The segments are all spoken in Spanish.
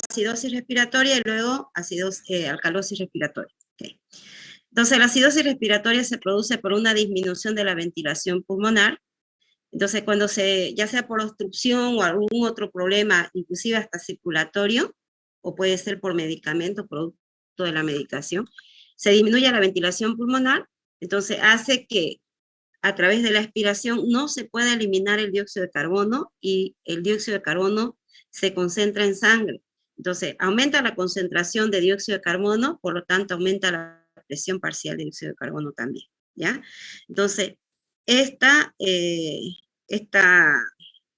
acidosis respiratoria y luego alcalosis respiratoria. Okay. Entonces, la acidosis respiratoria se produce por una disminución de la ventilación pulmonar. Entonces, cuando ya sea por obstrucción o algún otro problema, inclusive hasta circulatorio, o puede ser por medicamento, producto de la medicación, se disminuye la ventilación pulmonar, entonces hace que a través de la expiración no se pueda eliminar el dióxido de carbono y el dióxido de carbono se concentra en sangre. Entonces, aumenta la concentración de dióxido de carbono, por lo tanto, aumenta la presión parcial de dióxido de carbono también, ¿ya? Entonces, esta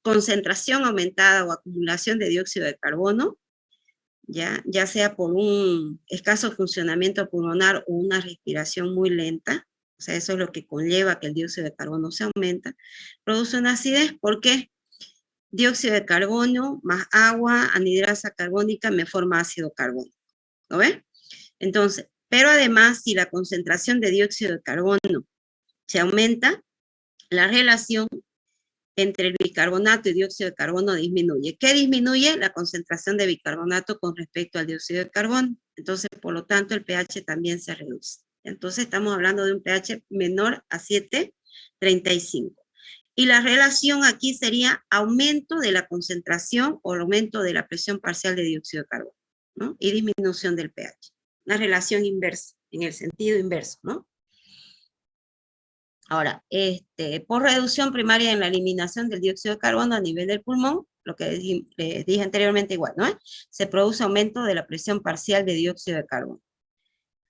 concentración aumentada o acumulación de dióxido de carbono, ya sea por un escaso funcionamiento pulmonar o una respiración muy lenta, o sea, eso es lo que conlleva que el dióxido de carbono se aumenta, produce una acidez porque dióxido de carbono más agua, anhidrasa carbónica me forma ácido carbónico, ¿lo ves? Entonces, pero además, si la concentración de dióxido de carbono se aumenta, la relación entre el bicarbonato y dióxido de carbono disminuye. ¿Qué disminuye? La concentración de bicarbonato con respecto al dióxido de carbono. Entonces, por lo tanto, el pH también se reduce. Entonces, estamos hablando de un pH menor a 7,35. Y la relación aquí sería aumento de la concentración o aumento de la presión parcial de dióxido de carbono, ¿no? Y disminución del pH. Una relación inversa, en el sentido inverso, ¿no? Ahora, por reducción primaria en la eliminación del dióxido de carbono a nivel del pulmón, lo que les dije anteriormente igual, ¿no? Se produce aumento de la presión parcial de dióxido de carbono.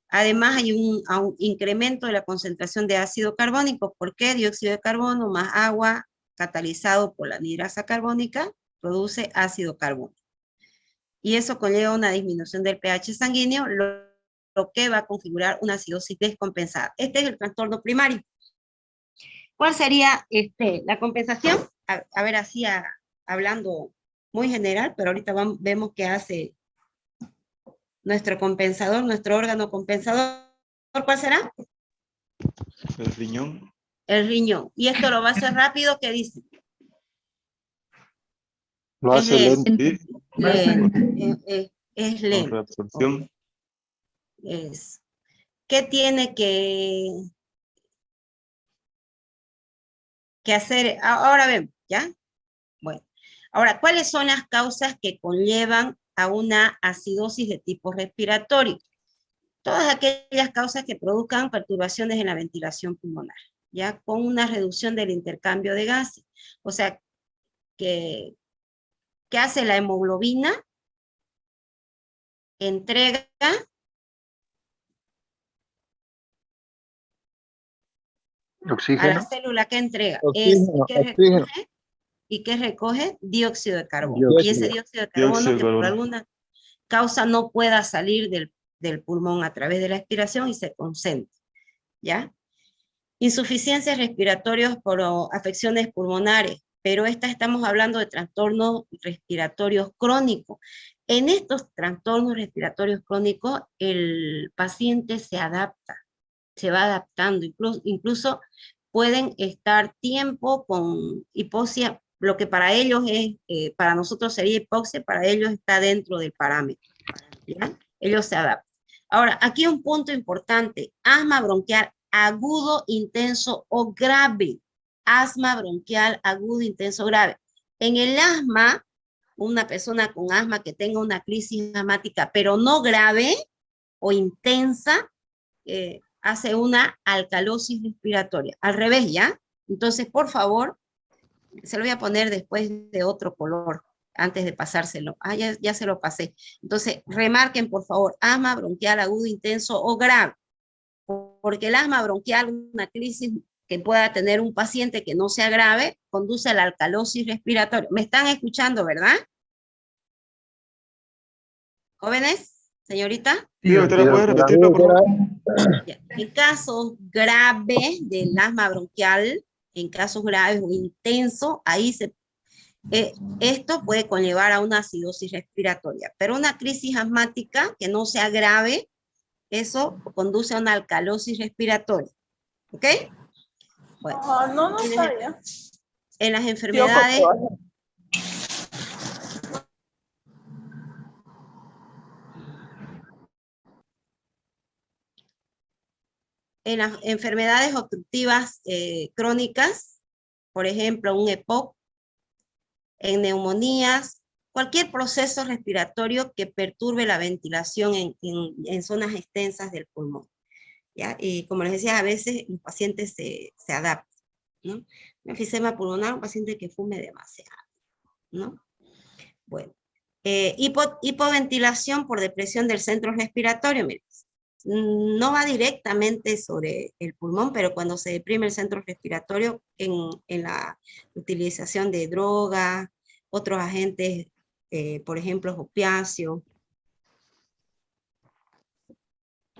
Además, hay un incremento de la concentración de ácido carbónico. ¿Por qué? Dióxido de carbono más agua catalizado por la anhidrasa carbónica produce ácido carbónico. Y eso conlleva una disminución del pH sanguíneo, lo que va a configurar una acidosis descompensada. Este es el trastorno primario. ¿Cuál sería la compensación? A ver, así hablando muy general, pero ahorita vemos qué hace nuestro compensador, nuestro órgano compensador. ¿Cuál será? El riñón. El riñón. Y esto lo va a hacer rápido, ¿qué dice? Lo hace lento. Es Con lento. reabsorción. ¿Qué tiene que hacer? Ahora vemos, ¿ya? Bueno, ahora, ¿cuáles son las causas que conllevan a una acidosis de tipo respiratorio? Todas aquellas causas que produzcan perturbaciones en la ventilación pulmonar, ¿ya? Con una reducción del intercambio de gases. O sea, ¿qué hace la hemoglobina? Entrega Oxígeno. a la célula que entrega. Oxígeno, ¿Y qué recoge? Dióxido de carbono. Dióxido. Y ese dióxido de carbono Dióxido de que por carbono. alguna causa no pueda salir del pulmón a través de la expiración y se concentra, ¿ya? Insuficiencias respiratorias por afecciones pulmonares, pero estamos hablando de trastornos respiratorios crónicos. En estos trastornos respiratorios crónicos, el paciente se adapta, se va adaptando, incluso pueden estar tiempo con hipoxia, lo que para ellos para nosotros sería hipoxia, para ellos está dentro del parámetro, ¿ya? Ellos se adaptan. Ahora, aquí un punto importante, asma bronquial agudo, intenso o grave. Asma bronquial agudo, intenso, grave. En el asma, una persona con asma que tenga una crisis asmática, pero no grave o intensa, hace una alcalosis respiratoria. Al revés, ¿ya? Entonces, por favor, se lo voy a poner después de otro color, antes de pasárselo. Ya se lo pasé. Entonces, remarquen, por favor, asma bronquial agudo, intenso o grave. Porque el asma bronquial, una crisis que pueda tener un paciente que no sea grave, conduce a la alcalosis respiratoria. ¿Me están escuchando, verdad? ¿Jóvenes? ¿Señorita? Sí, doctora, ¿puede repetirlo, por favor? En casos graves del asma bronquial, en casos graves o intensos, ahí esto puede conllevar a una acidosis respiratoria. Pero una crisis asmática que no sea grave, eso conduce a una alcalosis respiratoria. ¿Ok? Bueno, No sabía. En las enfermedades, En las enfermedades obstructivas crónicas, por ejemplo, un EPOC, en neumonías, cualquier proceso respiratorio que perturbe la ventilación en zonas extensas del pulmón. ¿Ya? Y como les decía, a veces los pacientes se adaptan, ¿no? Un enfisema pulmonar, un paciente que fume demasiado, ¿no? Bueno, hipoventilación por depresión del centro respiratorio, miren, no va directamente sobre el pulmón, pero cuando se deprime el centro respiratorio en la utilización de drogas, otros agentes, por ejemplo, opiáceos,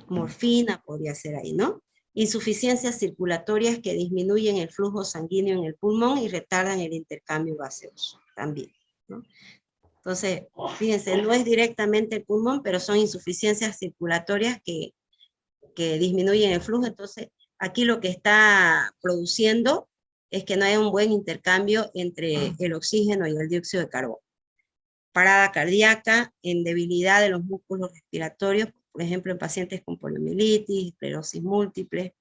morfina podría ser ahí, ¿no? Insuficiencias circulatorias que disminuyen el flujo sanguíneo en el pulmón y retardan el intercambio gaseoso también, ¿no? Entonces, fíjense, no es directamente el pulmón, pero son insuficiencias circulatorias que disminuyen el flujo. Entonces, aquí lo que está produciendo es que no hay un buen intercambio entre el oxígeno y el dióxido de carbono. Parada cardíaca, en debilidad de los músculos respiratorios, por ejemplo, en pacientes con poliomielitis, esclerosis múltiple,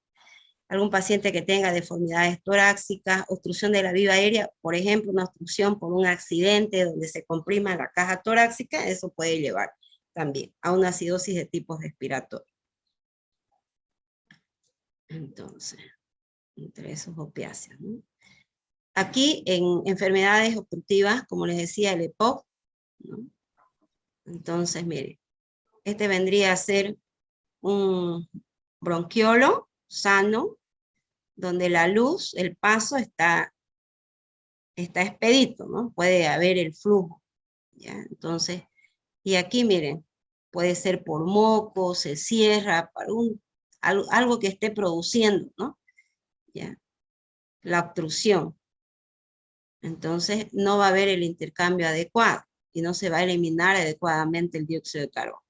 algún paciente que tenga deformidades torácicas, obstrucción de la vía aérea, por ejemplo, una obstrucción por un accidente donde se comprima la caja torácica, eso puede llevar también a una acidosis de tipo respiratorio. Entonces, entre esos opiáceos, ¿no? Aquí en enfermedades obstructivas, como les decía, el EPOC, ¿no? Entonces, mire, este vendría a ser un bronquiolo sano, donde la luz, el paso está expedito, ¿no? Puede haber el flujo, ¿ya? Entonces, y aquí miren, puede ser por moco, se cierra, para algo que esté produciendo, ¿no? ¿Ya? La obstrucción. Entonces, no va a haber el intercambio adecuado y no se va a eliminar adecuadamente el dióxido de carbono.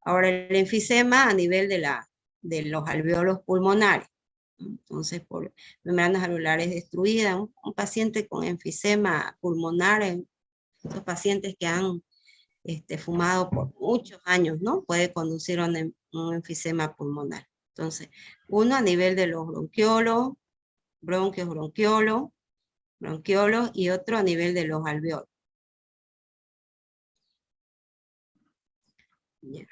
Ahora, el enfisema a nivel de los alveolos pulmonares. Entonces, por membranas alveolares destruidas, un paciente con enfisema pulmonar, esos pacientes que han fumado por muchos años, ¿no? Puede conducir a un enfisema pulmonar. Entonces, uno a nivel de los bronquiolos, bronquiolos, y otro a nivel de los alveolos. Yeah.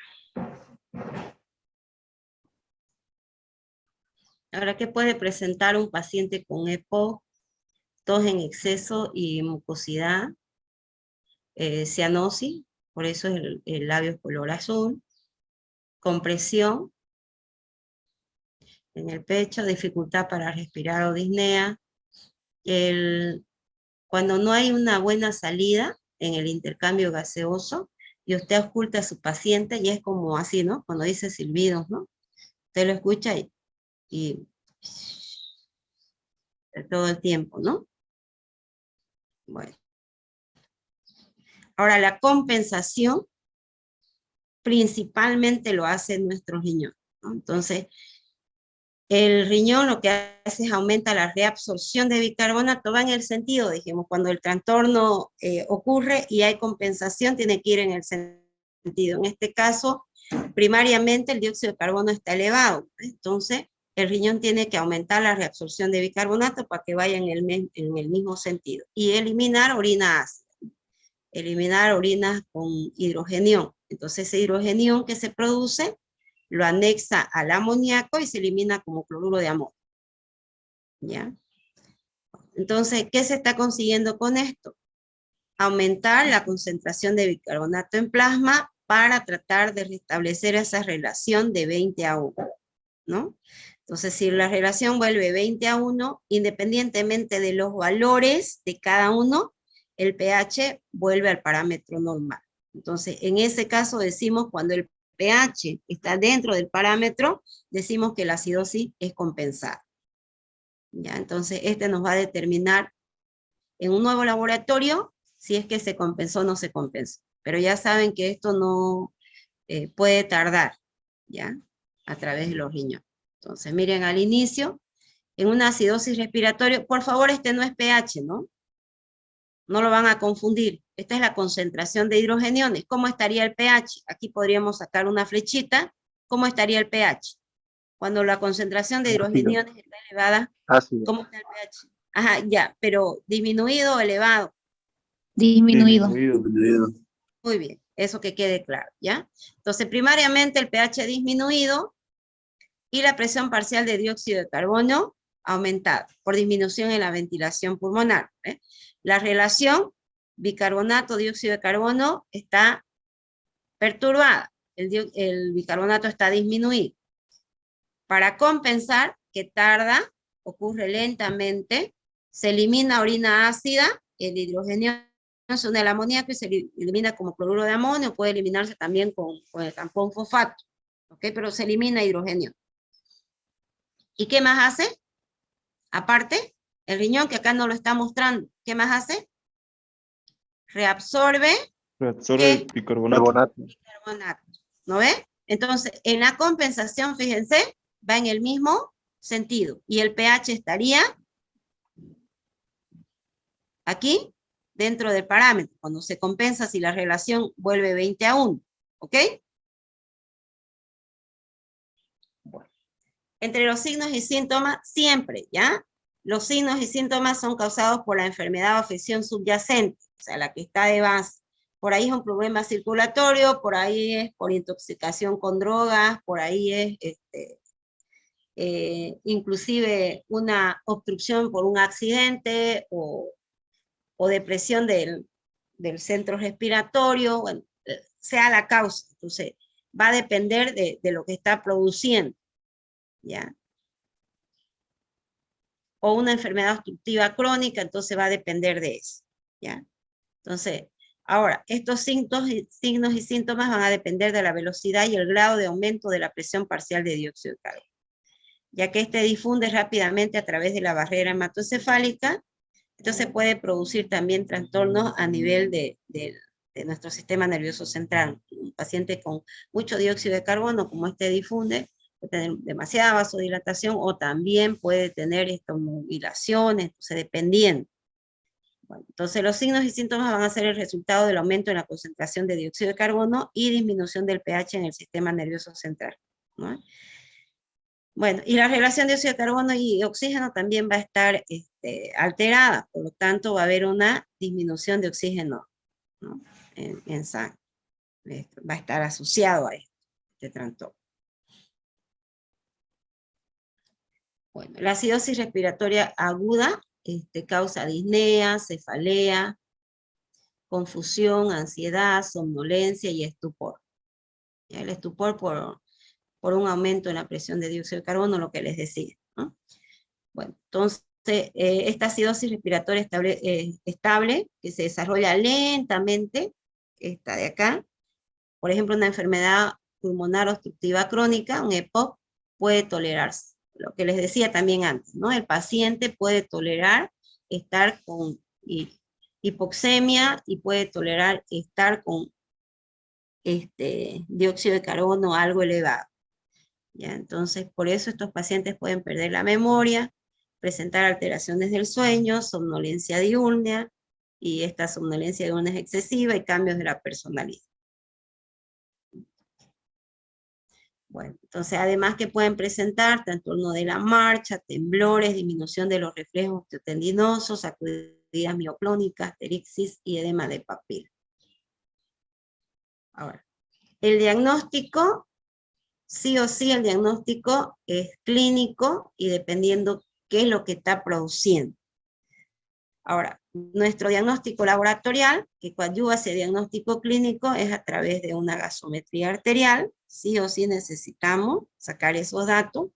Ahora, ¿qué puede presentar un paciente con EPOC? Tos en exceso y mucosidad, cianosis, por eso es el labio color azul, compresión en el pecho, dificultad para respirar o disnea, cuando no hay una buena salida en el intercambio gaseoso y usted oculta a su paciente y es como así, ¿no? Cuando dice silbidos, ¿no? Usted lo escucha y todo el tiempo, ¿no? Bueno. Ahora, la compensación principalmente lo hace nuestro riñón, ¿no? Entonces, el riñón lo que hace es aumenta la reabsorción de bicarbonato, va en el sentido, dijimos, cuando el trastorno ocurre y hay compensación, tiene que ir en el sentido. En este caso, primariamente el dióxido de carbono está elevado, entonces el riñón tiene que aumentar la reabsorción de bicarbonato para que vaya en el mismo sentido. Y eliminar orina ácida, eliminar orinas con hidrogenión. Entonces ese hidrogenión que se produce lo anexa al amoníaco y se elimina como cloruro de amonio. ¿Ya? Entonces, ¿qué se está consiguiendo con esto? Aumentar la concentración de bicarbonato en plasma para tratar de restablecer esa relación de 20:1, ¿no? Entonces, si la relación vuelve 20:1, independientemente de los valores de cada uno, el pH vuelve al parámetro normal. Entonces, en ese caso decimos cuando el pH está dentro del parámetro, decimos que la acidosis es compensada. ¿Ya? Entonces, nos va a determinar en un nuevo laboratorio si es que se compensó o no se compensó. Pero ya saben que esto no puede tardar, ¿ya? A través de los riñones. Entonces, miren al inicio, en una acidosis respiratoria, por favor, no es pH, ¿no? No lo van a confundir. Esta es la concentración de hidrogeniones. ¿Cómo estaría el pH? Aquí podríamos sacar una flechita. ¿Cómo estaría el pH? Cuando la concentración de Ácido. hidrogeniones está elevada, Ácido. ¿cómo está el pH? Ajá, ya, pero disminuido o elevado. Disminuido. Disminuido. Muy bien, eso que quede claro, ¿ya? Entonces, primariamente el pH disminuido y la presión parcial de dióxido de carbono aumentada por disminución en la ventilación pulmonar. La relación bicarbonato-dióxido de carbono está perturbada. El bicarbonato está disminuido. Para compensar, que tarda, ocurre lentamente, se elimina orina ácida, el hidrogenio se une al amoníaco y se elimina como cloruro de amonio, puede eliminarse también con el tampón fosfato, ¿ok? Pero se elimina hidrogenio. ¿Y qué más hace? Aparte, el riñón, que acá no lo está mostrando, ¿qué más hace? Reabsorbe Reabsorbe bicarbonato. Carbonato. bicarbonato, ¿no ve? Entonces, en la compensación, fíjense, va en el mismo sentido. Y el pH estaría aquí, dentro del parámetro, cuando se compensa si la relación vuelve 20:1, ¿ok? Bueno. Entre los signos y síntomas, siempre, ¿ya? Los signos y síntomas son causados por la enfermedad o afección subyacente, o sea, la que está de base. Por ahí es un problema circulatorio, por ahí es por intoxicación con drogas, por ahí es inclusive una obstrucción por un accidente o depresión del centro respiratorio, bueno, sea la causa. Entonces, va a depender de lo que está produciendo, ¿ya? O una enfermedad obstructiva crónica, entonces va a depender de eso, ¿ya? Entonces, ahora, estos signos y síntomas van a depender de la velocidad y el grado de aumento de la presión parcial de dióxido de carbono, ya que este difunde rápidamente a través de la barrera hematoencefálica. Entonces puede producir también trastornos a nivel de nuestro sistema nervioso central. Un paciente con mucho dióxido de carbono, como este difunde, puede tener demasiada vasodilatación o también puede tener mutilaciones, entonces dependiendo. Bueno, entonces los signos y síntomas van a ser el resultado del aumento en la concentración de dióxido de carbono y disminución del pH en el sistema nervioso central, ¿no? Bueno, y la relación de dióxido de carbono y oxígeno también va a estar alterada, por lo tanto va a haber una disminución de oxígeno, ¿no? en sangre. Va a estar asociado a este trastorno. Bueno, la acidosis respiratoria aguda causa disnea, cefalea, confusión, ansiedad, somnolencia y estupor. ¿Ya? El estupor por un aumento en la presión de dióxido de carbono, lo que les decía, ¿no? Bueno, entonces, esta acidosis respiratoria estable, que se desarrolla lentamente, esta de acá, por ejemplo, una enfermedad pulmonar obstructiva crónica, un EPOC, puede tolerarse. Lo que les decía también antes, ¿no? El paciente puede tolerar estar con hipoxemia y puede tolerar estar con dióxido de carbono algo elevado. ¿Ya? Entonces, por eso estos pacientes pueden perder la memoria, presentar alteraciones del sueño, somnolencia diurna, y esta somnolencia diurna es excesiva y cambios de la personalidad. Bueno, entonces además que pueden presentar trastorno de la marcha, temblores, disminución de los reflejos osteotendinosos, sacudidas mioclónicas, pterixis y edema de papila. Ahora, el diagnóstico, sí o sí el diagnóstico es clínico y dependiendo qué es lo que está produciendo. Ahora, nuestro diagnóstico laboratorial, que coadyuva ese diagnóstico clínico, es a través de una gasometría arterial. Sí o sí necesitamos sacar esos datos.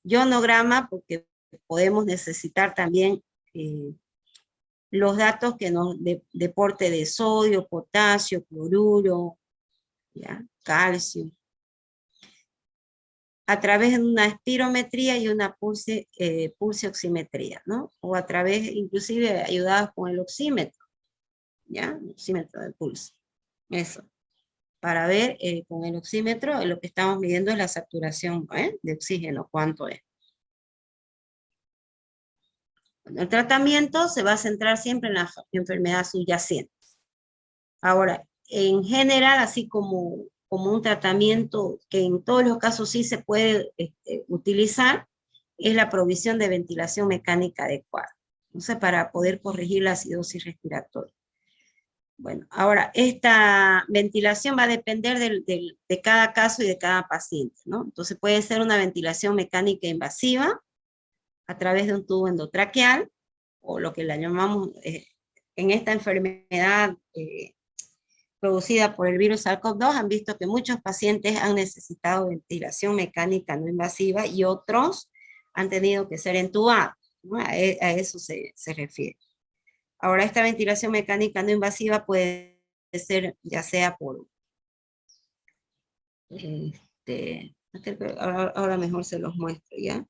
Ionograma, porque podemos necesitar también los datos que nos deporte de sodio, potasio, cloruro, ¿ya? Calcio. A través de una espirometría y una pulsioximetría, ¿no? O a través, inclusive, ayudados con el oxímetro, ¿ya? El oxímetro de pulso. Eso. Para ver con el oxímetro, lo que estamos midiendo es la saturación de oxígeno, cuánto es. Bueno, el tratamiento se va a centrar siempre en la enfermedad subyacente. Ahora, en general, así como como un tratamiento que en todos los casos sí se puede utilizar, es la provisión de ventilación mecánica adecuada. Entonces, para poder corregir la acidosis respiratoria. Bueno, ahora, esta ventilación va a depender de cada caso y de cada paciente, ¿no? Entonces, puede ser una ventilación mecánica invasiva a través de un tubo endotraqueal, o lo que la llamamos en esta enfermedad producida por el virus SARS-CoV-2, han visto que muchos pacientes han necesitado ventilación mecánica no invasiva y otros han tenido que ser entubados, ¿no? A eso se refiere. Ahora, esta ventilación mecánica no invasiva puede ser ya sea por, ahora mejor se los muestro, ¿ya?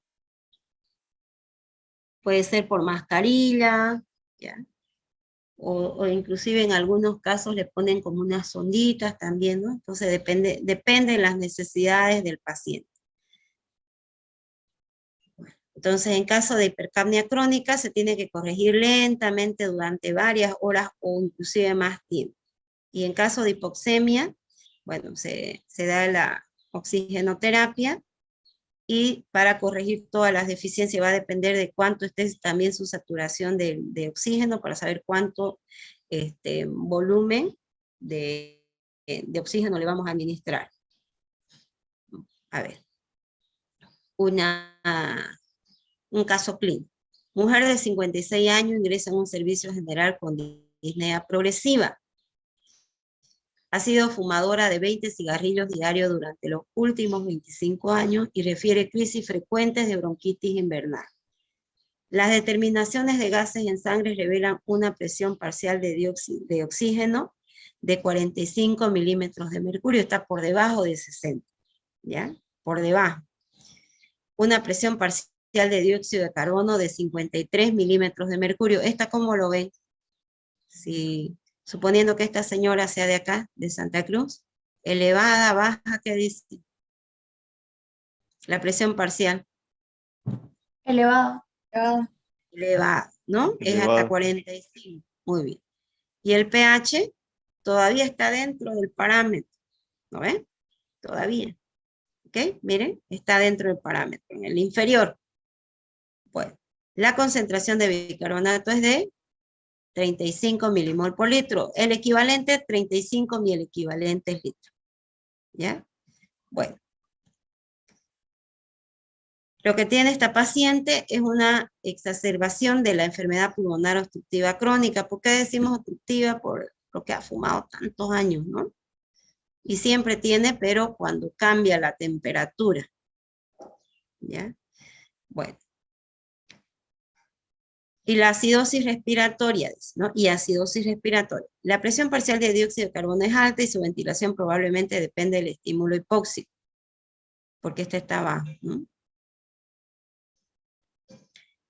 Puede ser por mascarilla, ¿ya? O inclusive en algunos casos le ponen como unas sonditas también, ¿no? Entonces depende de las necesidades del paciente. Entonces, en caso de hipercapnia crónica, se tiene que corregir lentamente durante varias horas o inclusive más tiempo. Y en caso de hipoxemia, bueno, se da la oxigenoterapia, y para corregir todas las deficiencias va a depender de cuánto esté también su saturación de oxígeno, para saber cuánto volumen de oxígeno le vamos a administrar. A ver, un caso clínico. Mujer de 56 años ingresa en un servicio general con disnea progresiva. Ha sido fumadora de 20 cigarrillos diarios durante los últimos 25 años y refiere crisis frecuentes de bronquitis invernal. Las determinaciones de gases en sangre revelan una presión parcial de oxígeno de 45 milímetros de mercurio, está por debajo de 60, ¿ya? Por debajo. Una presión parcial de dióxido de carbono de 53 milímetros de mercurio. ¿Esta cómo lo ven? Si, suponiendo que esta señora sea de acá, de Santa Cruz, elevada, baja, ¿qué dice? La presión parcial. Elevado. Elevada, ¿no? Es hasta Elevado. 45. Muy bien. Y el pH todavía está dentro del parámetro, ¿no ven? Todavía. ¿Ok? Miren, está dentro del parámetro, en el inferior. Bueno, la concentración de bicarbonato es de 35 milimol por litro. El equivalente, 35 y el equivalente es litro. ¿Ya? Bueno. Lo que tiene esta paciente es una exacerbación de la enfermedad pulmonar obstructiva crónica. ¿Por qué decimos obstructiva? Por lo que ha fumado tantos años, ¿no? Y siempre tiene, pero cuando cambia la temperatura. ¿Ya? Bueno. Y la acidosis respiratoria, ¿no? Y acidosis respiratoria. La presión parcial de dióxido de carbono es alta y su ventilación probablemente depende del estímulo hipóxico, porque este está bajo, ¿no?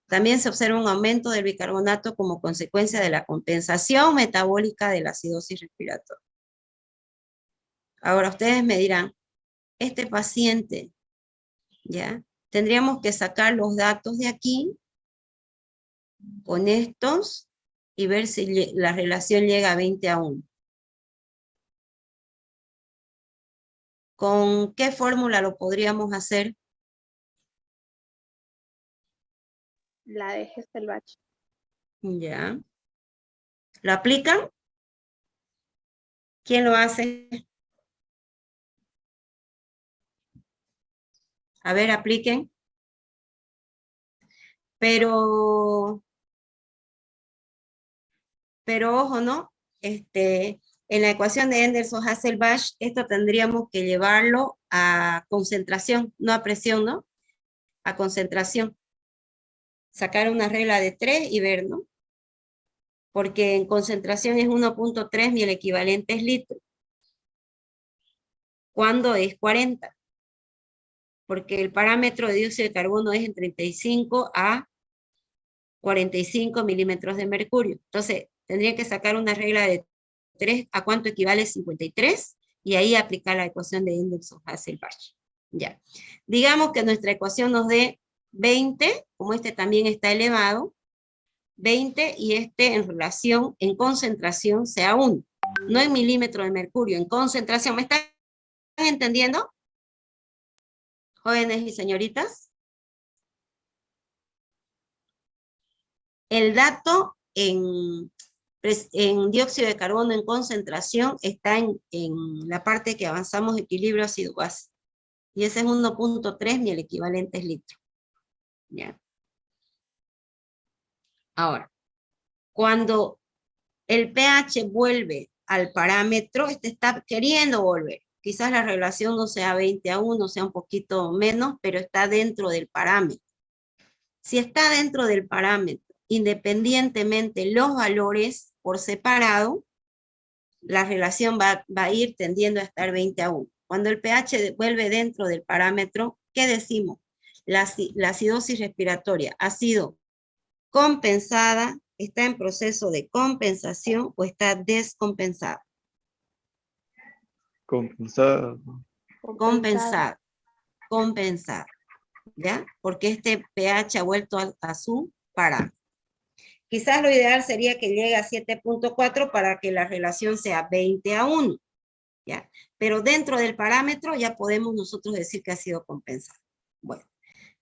También se observa un aumento del bicarbonato como consecuencia de la compensación metabólica de la acidosis respiratoria. Ahora ustedes me dirán, este paciente, ¿ya? Tendríamos que sacar los datos de aquí con estos y ver si la relación llega a 20:1. ¿Con qué fórmula lo podríamos hacer? La de Hesselbach. Ya. ¿Lo aplican? ¿Quién lo hace? A ver, apliquen. Pero ojo, ¿no? En la ecuación de Henderson-Hasselbalch, esto tendríamos que llevarlo a concentración, no a presión, ¿no? A concentración. Sacar una regla de 3 y ver, ¿no? Porque en concentración es 1.3 y el equivalente es litro. ¿Cuándo es 40? Porque el parámetro de dióxido de carbono es en 35 a 45 milímetros de mercurio. Entonces, tendría que sacar una regla de 3, ¿a cuánto equivale 53? Y ahí aplicar la ecuación de Henderson-Hasselbalch. Ya. Digamos que nuestra ecuación nos dé 20, como este también está elevado, 20 y en relación, en concentración, sea 1. No en milímetros de mercurio, en concentración. ¿Me está entendiendo? Jóvenes y señoritas. El dato en dióxido de carbono en concentración está en la parte que avanzamos equilibrio ácido-base. Y ese es 1.3 y el equivalente es litro. ¿Ya? Ahora, cuando el pH vuelve al parámetro, está queriendo volver. Quizás la relación no sea 20:1, sea un poquito menos, pero está dentro del parámetro. Si está dentro del parámetro, independientemente los valores por separado, la relación va a ir tendiendo a estar 20:1. Cuando el pH vuelve dentro del parámetro, ¿qué decimos? La acidosis respiratoria ha sido compensada, está en proceso de compensación o está descompensada. Compensada. Compensada, ¿ya? Porque este pH ha vuelto a su parámetro. Quizás lo ideal sería que llegue a 7.4 para que la relación sea 20:1, ¿ya? Pero dentro del parámetro ya podemos nosotros decir que ha sido compensado. Bueno,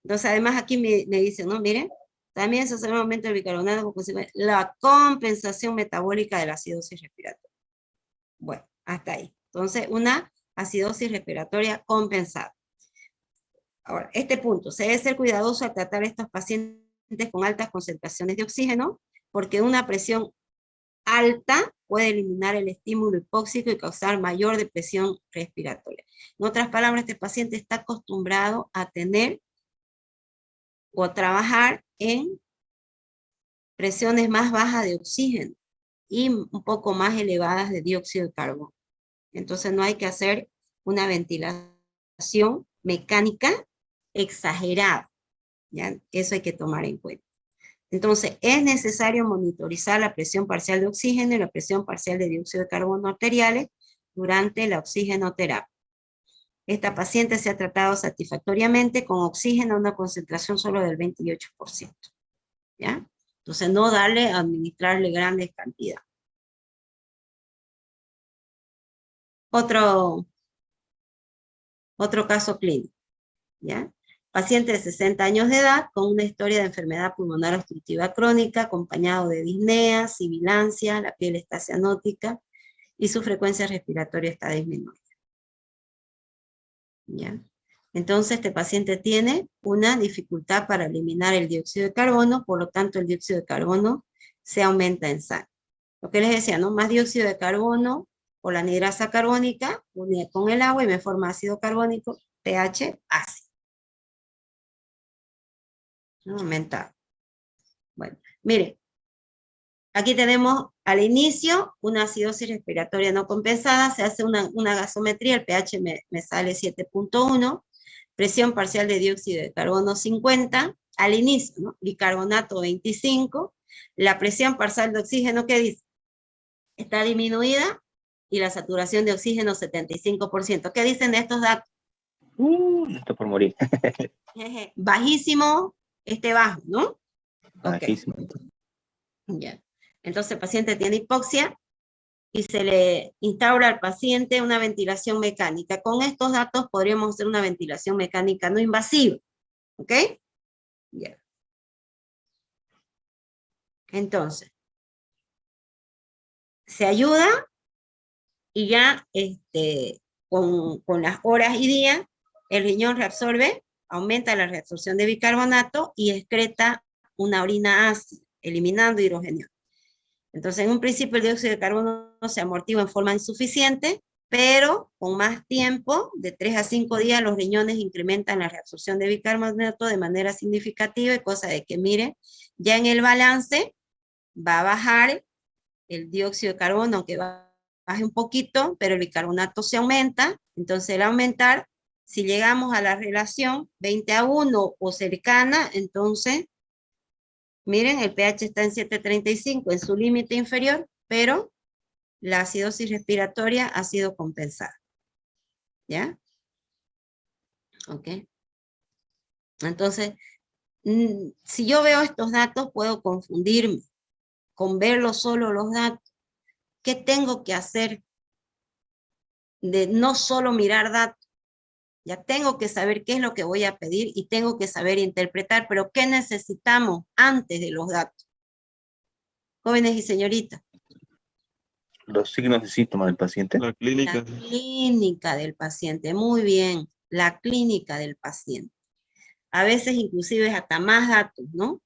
entonces además aquí me dicen, ¿no? Miren, también se hace un aumento del bicarbonato, la compensación metabólica de la acidosis respiratoria. Bueno, hasta ahí. Entonces, una acidosis respiratoria compensada. Ahora, este punto, se debe ser cuidadoso al tratar a estos pacientes con altas concentraciones de oxígeno, porque una presión alta puede eliminar el estímulo hipóxico y causar mayor depresión respiratoria. En otras palabras, este paciente está acostumbrado a tener o trabajar en presiones más bajas de oxígeno y un poco más elevadas de dióxido de carbono. Entonces no hay que hacer una ventilación mecánica exagerada, ¿ya? Eso hay que tomar en cuenta. Entonces es necesario monitorizar la presión parcial de oxígeno y la presión parcial de dióxido de carbono arteriales durante la oxigenoterapia. Esta paciente se ha tratado satisfactoriamente con oxígeno a una concentración solo del 28%, ¿ya? Entonces no administrarle grandes cantidades. Otro caso clínico, ¿ya? Paciente de 60 años de edad con una historia de enfermedad pulmonar obstructiva crónica, acompañado de disnea, sibilancia, la piel está cianótica y su frecuencia respiratoria está disminuida. ¿Ya? Entonces este paciente tiene una dificultad para eliminar el dióxido de carbono, por lo tanto el dióxido de carbono se aumenta en sangre. Lo que les decía, ¿no? Más dióxido de carbono o la anhidrasa carbónica, unida con el agua y me forma ácido carbónico, pH ácido. Aumentar. Bueno, mire, aquí tenemos al inicio una acidosis respiratoria no compensada, se hace una gasometría, el pH me sale 7.1, presión parcial de dióxido de carbono 50, al inicio, ¿no? Bicarbonato 25, la presión parcial de oxígeno, ¿qué dice? Está disminuida y la saturación de oxígeno 75%. ¿Qué dicen de estos datos? Está por morir. Bajísimo, bajo, ¿no? Bajísimo. Okay. Ya. Entonces el paciente tiene hipoxia y se le instaura al paciente una ventilación mecánica. Con estos datos podríamos hacer una ventilación mecánica no invasiva. ¿Ok? Ya. Entonces, se ayuda y ya con las horas y días, el riñón reabsorbe, aumenta la reabsorción de bicarbonato y excreta una orina ácida, eliminando hidrógeno. Entonces, en un principio el dióxido de carbono se amortigua en forma insuficiente, pero con más tiempo, de 3 a 5 días, los riñones incrementan la reabsorción de bicarbonato de manera significativa, y cosa de que, mire, ya en el balance va a bajar el dióxido de carbono, aunque baje un poquito, pero el bicarbonato se aumenta. Entonces, el aumentar, si llegamos a la relación 20:1 o cercana, entonces, miren, el pH está en 7.35, en su límite inferior, pero la acidosis respiratoria ha sido compensada. ¿Ya? Ok. Entonces, si yo veo estos datos, puedo confundirme con verlo solo los datos. ¿Qué tengo que hacer? de no solo mirar datos. Ya tengo que saber qué es lo que voy a pedir y tengo que saber interpretar, pero ¿qué necesitamos antes de los datos? Jóvenes y señoritas. Los signos y síntomas del paciente. La clínica. La clínica del paciente, muy bien, la clínica del paciente. A veces inclusive hasta más datos, ¿no?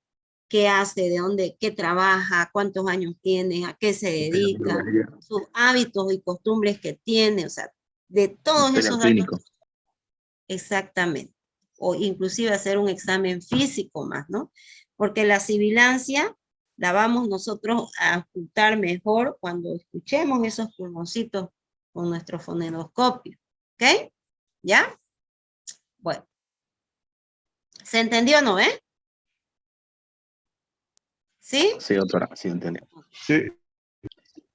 ¿Qué hace? ¿De dónde? ¿Qué trabaja? ¿Cuántos años tiene? ¿A qué se dedica? Sus hábitos y costumbres que tiene, o sea, de todos Historial esos clínico. datos. Exactamente. O inclusive hacer un examen físico más, ¿no? Porque la sibilancia la vamos nosotros a ocultar mejor cuando escuchemos esos pulmoncitos con nuestro fonendoscopio. ¿Ok? ¿Ya? Bueno. ¿Se entendió o no, ¿Sí? Sí, doctora, sí, entendí. Sí.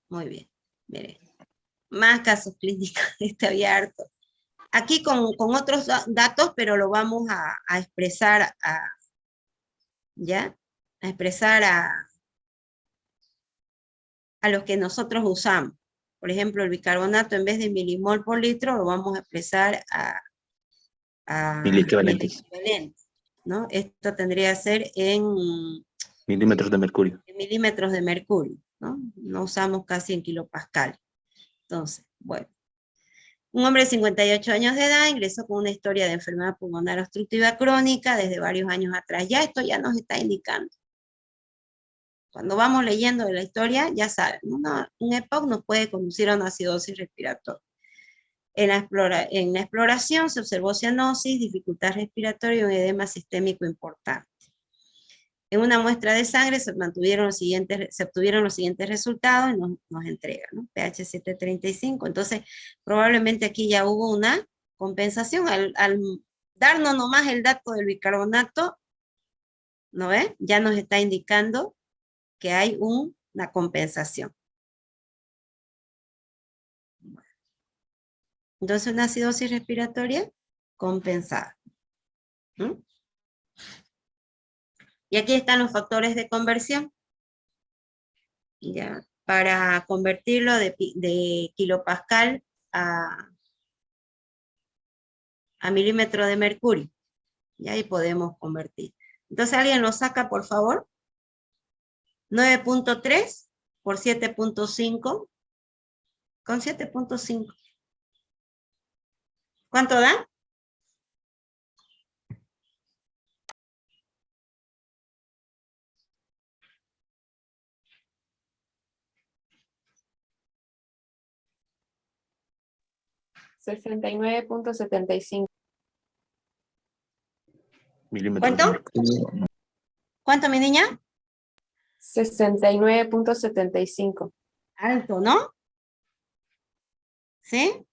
Muy bien. Mire. Más casos clínicos, está abierto. Aquí con otros datos, pero lo vamos a expresar ¿ya? A expresar a los que nosotros usamos. Por ejemplo, el bicarbonato en vez de milimol por litro lo vamos a expresar a Miliequivalentes. miliequivalentes, ¿no? Esto tendría que ser en Milímetros de mercurio. milímetros de mercurio, ¿no? No usamos casi en kilopascal. Entonces, bueno. Un hombre de 58 años de edad ingresó con una historia de enfermedad pulmonar obstructiva crónica desde varios años atrás. Ya esto ya nos está indicando. Cuando vamos leyendo de la historia, ya saben, un EPOC nos puede conducir a una acidosis respiratoria. En la exploración se observó cianosis, dificultad respiratoria y un edema sistémico importante. En una muestra de sangre se obtuvieron los siguientes resultados y nos entrega, ¿no? pH 735. Entonces, probablemente aquí ya hubo una compensación. Al darnos nomás el dato del bicarbonato, ¿no ve? Ya nos está indicando que hay una compensación. Entonces, una acidosis respiratoria compensada. ¿Mm? Y aquí están los factores de conversión. Ya, para convertirlo de kilopascal a milímetro de mercurio. Y ahí podemos convertir. Entonces, ¿alguien lo saca, por favor? 9.3 por 7.5 con 7.5. ¿Cuánto da? $69.75. Milímetros ¿Cuánto? de mercurio. ¿Cuánto, mi niña? 69.75. Alto, ¿no? ¿Sí?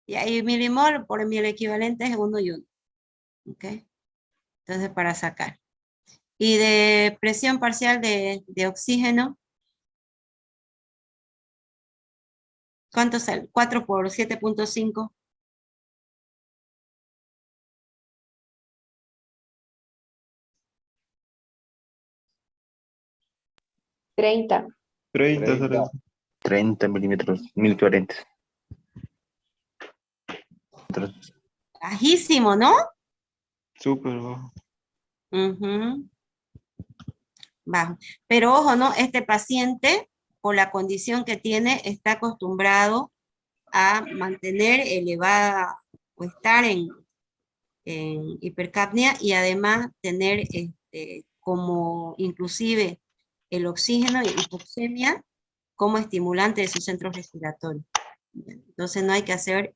Y ahí milimol por mil equivalente es 1 y 1. ¿Ok? Entonces, para sacar. Y de presión parcial de oxígeno, ¿cuánto sale? 4 por 7.5. 30. 30 sale. 30 milímetros, mil equivalentes. Bajísimo, ¿no? Súper bajo. Ujú. Bajo. Pero ojo, ¿no? Este paciente, por la condición que tiene, está acostumbrado a mantener elevada o estar en hipercapnia y además tener como inclusive el oxígeno y hipoxemia como estimulante de su centro respiratorio. Entonces no hay que hacer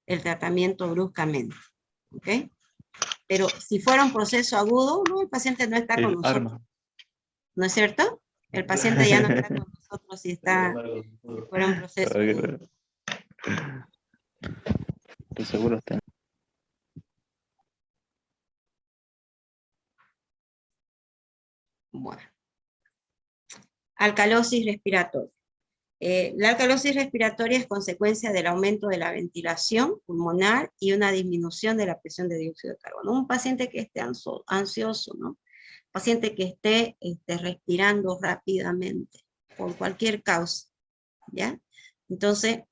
el tratamiento bruscamente. ¿Ok? Pero si fuera un proceso agudo, no, el paciente no está con El nosotros. arma. ¿No es cierto? El paciente ya no está con nosotros si fuera un proceso agudo. Estoy seguro está. Bueno. Alcalosis respiratoria. La alcalosis respiratoria es consecuencia del aumento de la ventilación pulmonar y una disminución de la presión de dióxido de carbono. Un paciente que esté ansioso, ¿no? Paciente que esté respirando rápidamente por cualquier causa, ¿ya? Entonces,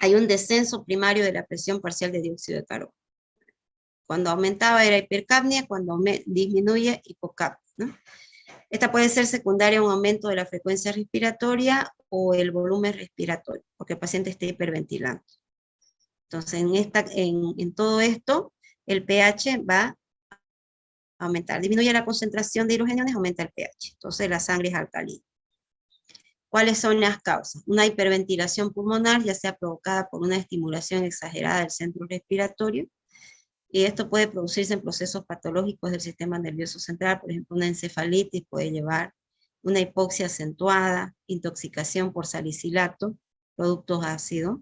hay un descenso primario de la presión parcial de dióxido de carbono. Cuando aumentaba era hipercapnia, cuando disminuye hipocapnia, ¿no? Esta puede ser secundaria a un aumento de la frecuencia respiratoria o el volumen respiratorio, porque el paciente esté hiperventilando. Entonces, en todo esto, el pH va a aumentar. Disminuye la concentración de hidrogeniones, aumenta el pH. Entonces, la sangre es alcalina. ¿Cuáles son las causas? Una hiperventilación pulmonar, ya sea provocada por una estimulación exagerada del centro respiratorio, y esto puede producirse en procesos patológicos del sistema nervioso central, por ejemplo, una encefalitis puede llevar una hipoxia acentuada, intoxicación por salicilato, productos ácidos,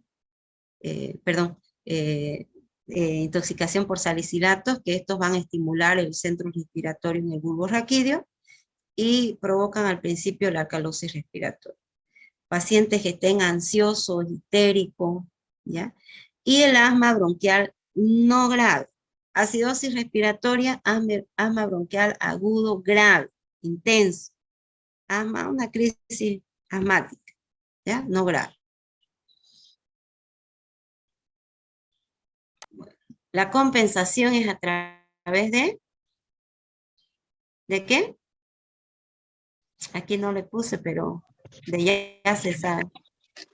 intoxicación por salicilatos, que estos van a estimular el centro respiratorio en el bulbo raquídeo y provocan al principio la alcalosis respiratoria. Pacientes que estén ansiosos, histéricos, ¿ya? Y el asma bronquial no grave. Acidosis respiratoria, asma bronquial agudo grave, intenso. Asma, una crisis asmática, ¿ya? No grave. La compensación es a través ¿de qué? Aquí no le puse, pero ya se sabe.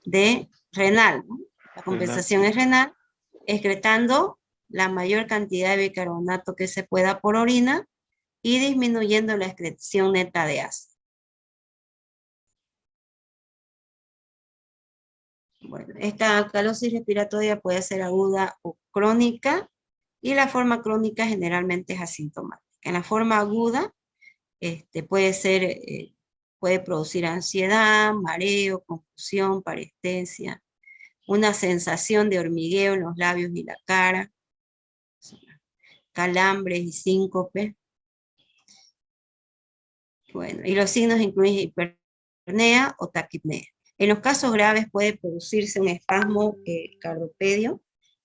De renal, ¿no? La compensación es renal, excretando la mayor cantidad de bicarbonato que se pueda por orina y disminuyendo la excreción neta de ácido. Bueno, esta alcalosis respiratoria puede ser aguda o crónica, y la forma crónica generalmente es asintomática. En la forma aguda, puede producir ansiedad, mareo, confusión, parestesia, una sensación de hormigueo en los labios y la cara, calambres y síncope. Bueno, y los signos incluyen hiperpnea o taquipnea. En los casos graves puede producirse un espasmo cardiopedio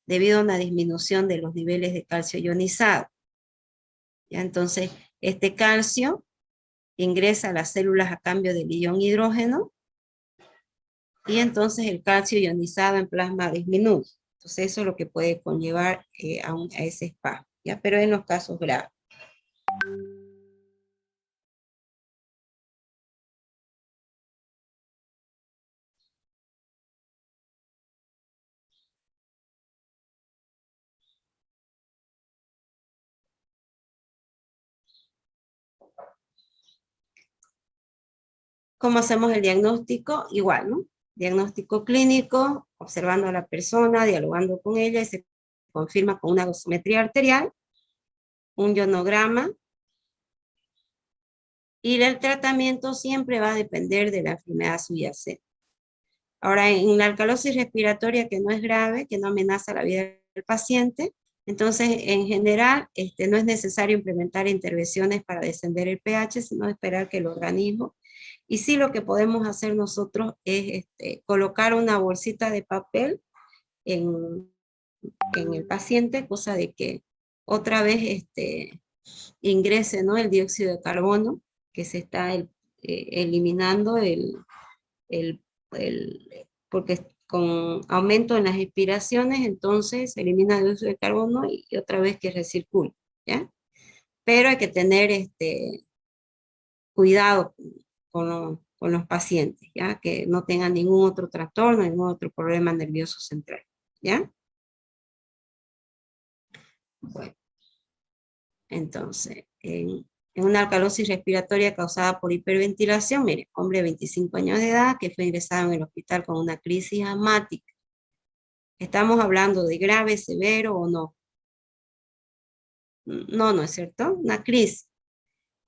debido a una disminución de los niveles de calcio ionizado. ¿Ya? Entonces, este calcio ingresa a las células a cambio del ion hidrógeno, y entonces el calcio ionizado en plasma disminuye. Entonces eso es lo que puede conllevar a ese espasmo, ¿ya? Pero en los casos graves. ¿Cómo hacemos el diagnóstico? Igual, ¿no? Diagnóstico clínico, observando a la persona, dialogando con ella, y se confirma con una dosimetría arterial, un ionograma, y el tratamiento siempre va a depender de la enfermedad subyacente. Ahora, en la alcalosis respiratoria que no es grave, que no amenaza la vida del paciente, entonces en general no es necesario implementar intervenciones para descender el pH, sino esperar que el organismo. Y sí, lo que podemos hacer nosotros es colocar una bolsita de papel en el paciente, cosa de que otra vez ingrese, ¿no?, el dióxido de carbono, que se está eliminando porque con aumento en las expiraciones, entonces se elimina el dióxido de carbono y otra vez que recircule, ¿ya? Pero hay que tener cuidado con los pacientes, ¿ya? Que no tengan ningún otro trastorno, ningún otro problema nervioso central, ¿ya? Bueno, entonces, en una alcalosis respiratoria causada por hiperventilación, mire, hombre de 25 años de edad que fue ingresado en el hospital con una crisis asmática. ¿Estamos hablando de grave, severo o no? No, no es cierto. Una crisis.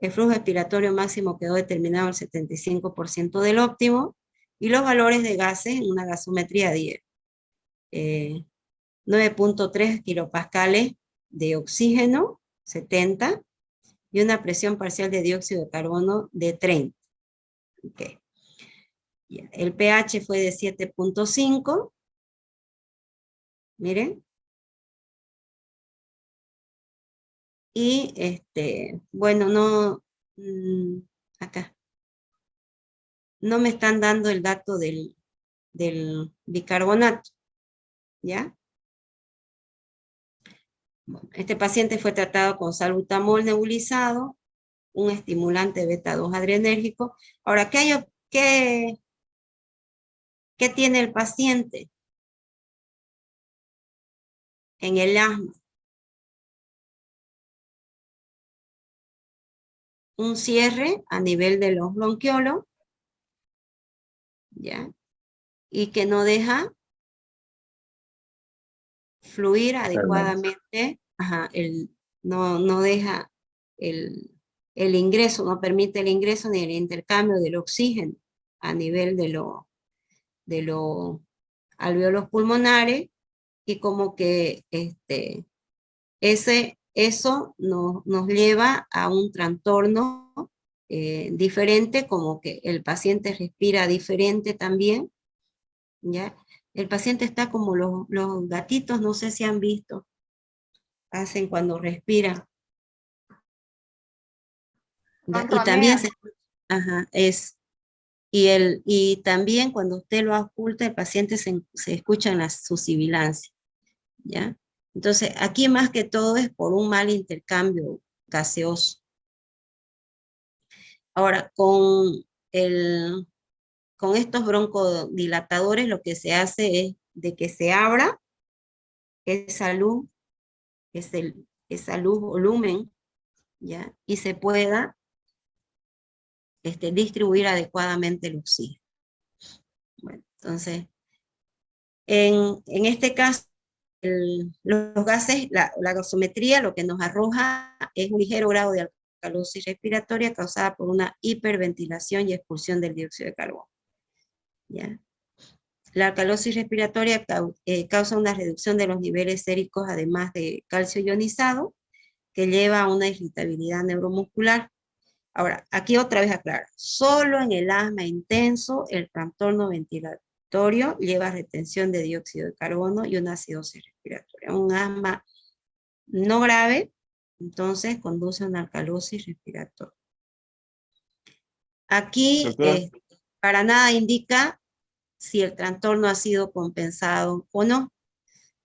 El flujo expiratorio máximo quedó determinado al 75% del óptimo, y los valores de gases en una gasometría diaria. 9.3 kilopascales de oxígeno, 70, y una presión parcial de dióxido de carbono de 30. Okay. El pH fue de 7.5. Miren. Y bueno, no, acá. No me están dando el dato del bicarbonato. ¿ya? Bueno, este paciente fue tratado con salbutamol nebulizado, un estimulante beta-2 adrenérgico. Ahora, ¿qué tiene el paciente en el asma? Un cierre a nivel de los bronquiolos, ¿ya? Y que no deja fluir adecuadamente, ajá, no deja el ingreso, no permite el ingreso ni el intercambio del oxígeno a nivel de los alveolos pulmonares, y como que eso nos lleva a un trastorno diferente, como que el paciente respira diferente también, ¿ya? El paciente está como los gatitos, no sé si han visto, hacen cuando respiran. ¿Ya? Y también ajá, y también cuando usted lo oculta, el paciente se escucha en su sibilancia, ¿ya? Entonces, aquí más que todo es por un mal intercambio gaseoso. Ahora, con estos broncodilatadores, lo que se hace es de que se abra esa luz, esa luz volumen, ¿ya? Y se pueda distribuir adecuadamente el oxígeno. Bueno, entonces, en este caso, los gases, la gasometría lo que nos arroja es un ligero grado de alcalosis respiratoria causada por una hiperventilación y expulsión del dióxido de carbono, ¿ya? La alcalosis respiratoria causa una reducción de los niveles séricos, además de calcio ionizado, que lleva a una irritabilidad neuromuscular. Ahora, aquí otra vez aclaro, solo en el asma intenso el trastorno ventilatorio lleva retención de dióxido de carbono y una acidosis respiratoria. Un asma no grave, entonces conduce a una alcalosis respiratoria. Aquí para nada indica si el trastorno ha sido compensado o no.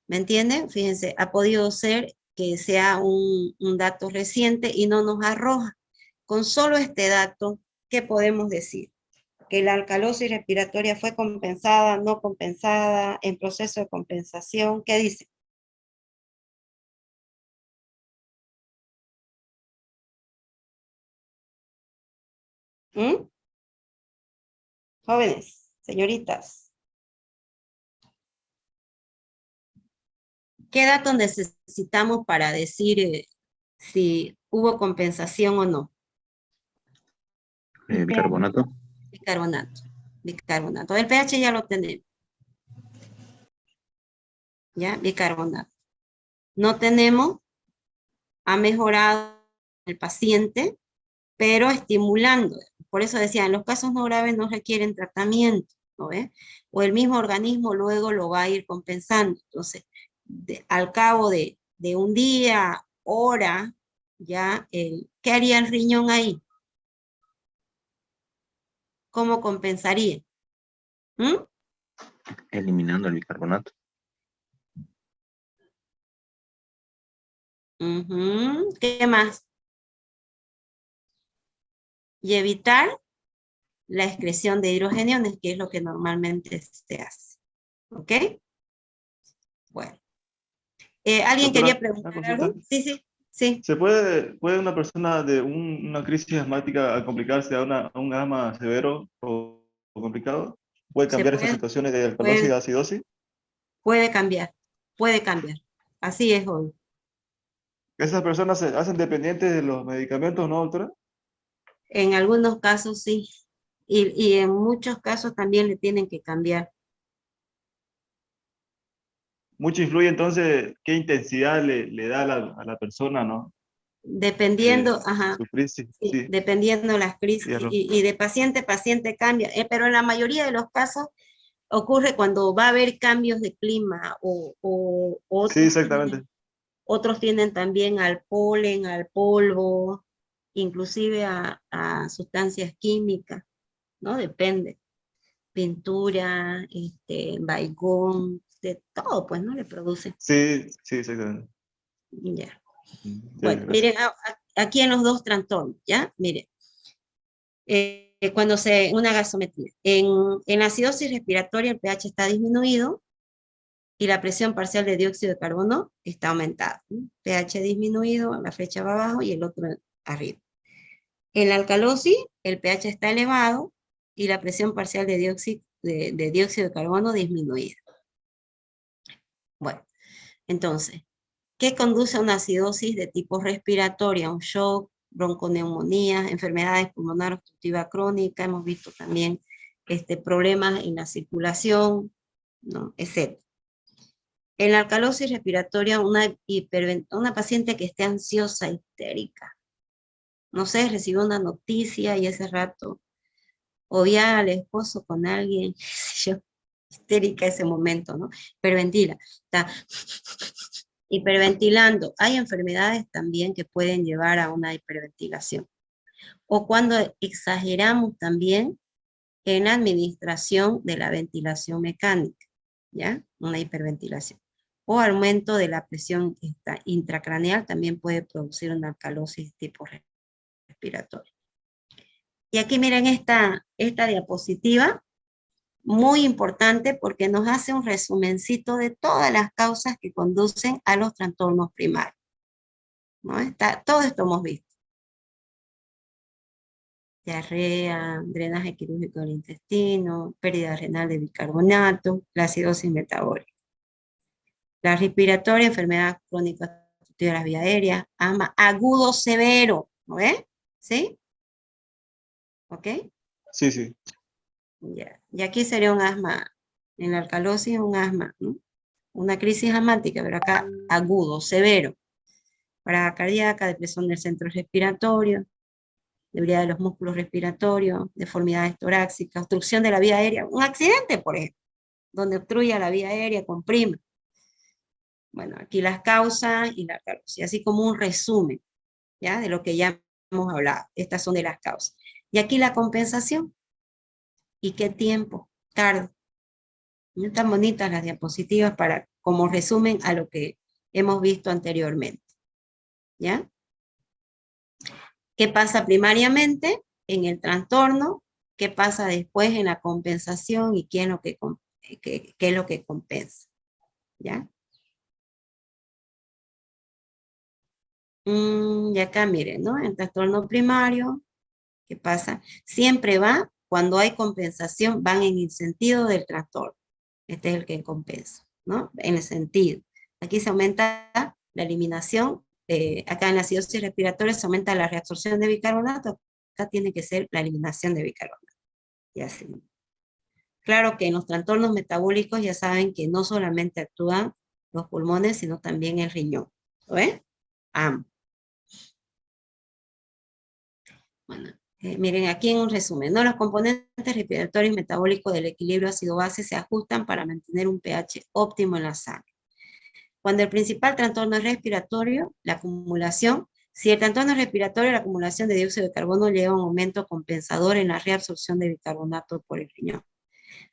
¿Me entienden? Fíjense, ha podido ser que sea un dato reciente y no nos arroja. Con solo este dato, ¿qué podemos decir? Que la alcalosis respiratoria fue compensada, no compensada, en proceso de compensación. ¿Qué dice? ¿Mm? Jóvenes, señoritas. ¿Qué datos necesitamos para decir si hubo compensación o no? Bicarbonato. Bicarbonato. El pH ya lo tenemos. ¿Ya? Bicarbonato. No tenemos, ha mejorado el paciente, pero estimulando. Por eso decía, en los casos no graves no requieren tratamiento, ¿no ve? O el mismo organismo luego lo va a ir compensando. Entonces, al cabo de un día, hora, ya, ¿qué haría el riñón ahí? ¿Cómo compensaría? ¿Mm? Eliminando el bicarbonato. ¿Qué más? Y evitar la excreción de hidrogeniones, que es lo que normalmente se hace. ¿Ok? Bueno. ¿Alguien Doctora, quería preguntar ¿una consulta? algo? Sí. ¿Se puede una persona de una crisis asmática complicarse a un asma severo o complicado? ¿Puede Se cambiar esas situaciones de alcalosis y acidosis? puede cambiar. Así es hoy. ¿Esas personas se hacen dependientes de los medicamentos, no, doctora? En algunos casos sí. Y en muchos casos también le tienen que cambiar. Mucho influye entonces qué intensidad le da a la persona, ¿no? Dependiendo, Su crisis, sí, sí, dependiendo las crisis. cierto. Y de paciente a paciente cambia. Pero en la mayoría de los casos ocurre cuando va a haber cambios de clima o Sí, exactamente. otros tienden también al polen, al polvo, inclusive a sustancias químicas, ¿no? Depende. Pintura, baigón, de todo, pues, ¿no? Le produce. Sí, sí, exactamente. Ya. Ya, Bueno, gracias. miren, aquí en los dos trastornos, ¿ya? Miren. Cuando una gasometría. En la acidosis respiratoria el pH está disminuido y la presión parcial de dióxido de carbono está aumentada, ¿no? pH disminuido, la flecha va abajo y el otro arriba. En la alcalosis el pH está elevado y la presión parcial de dióxido de carbono disminuida. Bueno, entonces, ¿qué conduce a una acidosis de tipo respiratoria? Un shock, bronconeumonía, enfermedades pulmonar obstructiva crónica, hemos visto también problemas en la circulación, ¿no? Etc. En la alcalosis respiratoria, una paciente que esté ansiosa, histérica, no sé, recibió una noticia y ese rato, o ya al esposo con alguien, qué sé yo, histérica ese momento, ¿no? Hiperventila, está hiperventilando. Hay enfermedades también que pueden llevar a una hiperventilación. O cuando exageramos también en la administración de la ventilación mecánica, ¿ya? Una hiperventilación. O aumento de la presión intracraneal también puede producir una alcalosis tipo respiratoria. Y aquí miren esta diapositiva, muy importante porque nos hace un resumencito de todas las causas que conducen a los trastornos primarios, ¿no? Todo esto hemos visto. Diarrea, drenaje quirúrgico del intestino, pérdida renal de bicarbonato, la acidosis metabólica. La respiratoria, enfermedad crónica de las vías aéreas, asma agudo severo, ¿no ves? ¿Sí? ¿Ok? Sí, sí. Ya. Y aquí sería un asma, en la alcalosis un asma, ¿no? Una crisis asmática, pero acá agudo, severo. Parada cardíaca, depresión del centro respiratorio, debilidad de los músculos respiratorios, deformidades torácicas, obstrucción de la vía aérea, un accidente, por ejemplo, donde obstruye la vía aérea, comprime. Bueno, aquí las causas y la alcalosis, así como un resumen, ¿ya? De lo que ya hemos hablado. Estas son de las causas. Y aquí la compensación. ¿Y qué tiempo tarda? No están bonitas las diapositivas como resumen a lo que hemos visto anteriormente, ¿ya? ¿Qué pasa primariamente en el trastorno? ¿Qué pasa después en la compensación? ¿Y qué es lo que compensa? ¿Ya? Y acá miren, ¿no? El trastorno primario, ¿qué pasa? Siempre va, cuando hay compensación, van en el sentido del trastorno. Este es el que compensa, ¿no? En el sentido. Aquí se aumenta la eliminación, acá en la acidosis respiratoria se aumenta la reabsorción de bicarbonato, acá tiene que ser la eliminación de bicarbonato. Y así. Claro que en los trastornos metabólicos ya saben que no solamente actúan los pulmones, sino también el riñón. ¿Lo ven? Ambos. Bueno, miren aquí en un resumen, ¿no? Los componentes respiratorios y metabólicos del equilibrio ácido-base se ajustan para mantener un pH óptimo en la sangre. Cuando el principal trastorno es respiratorio, la acumulación, si el trastorno es respiratorio, la acumulación de dióxido de carbono lleva a un aumento compensador en la reabsorción de bicarbonato por el riñón.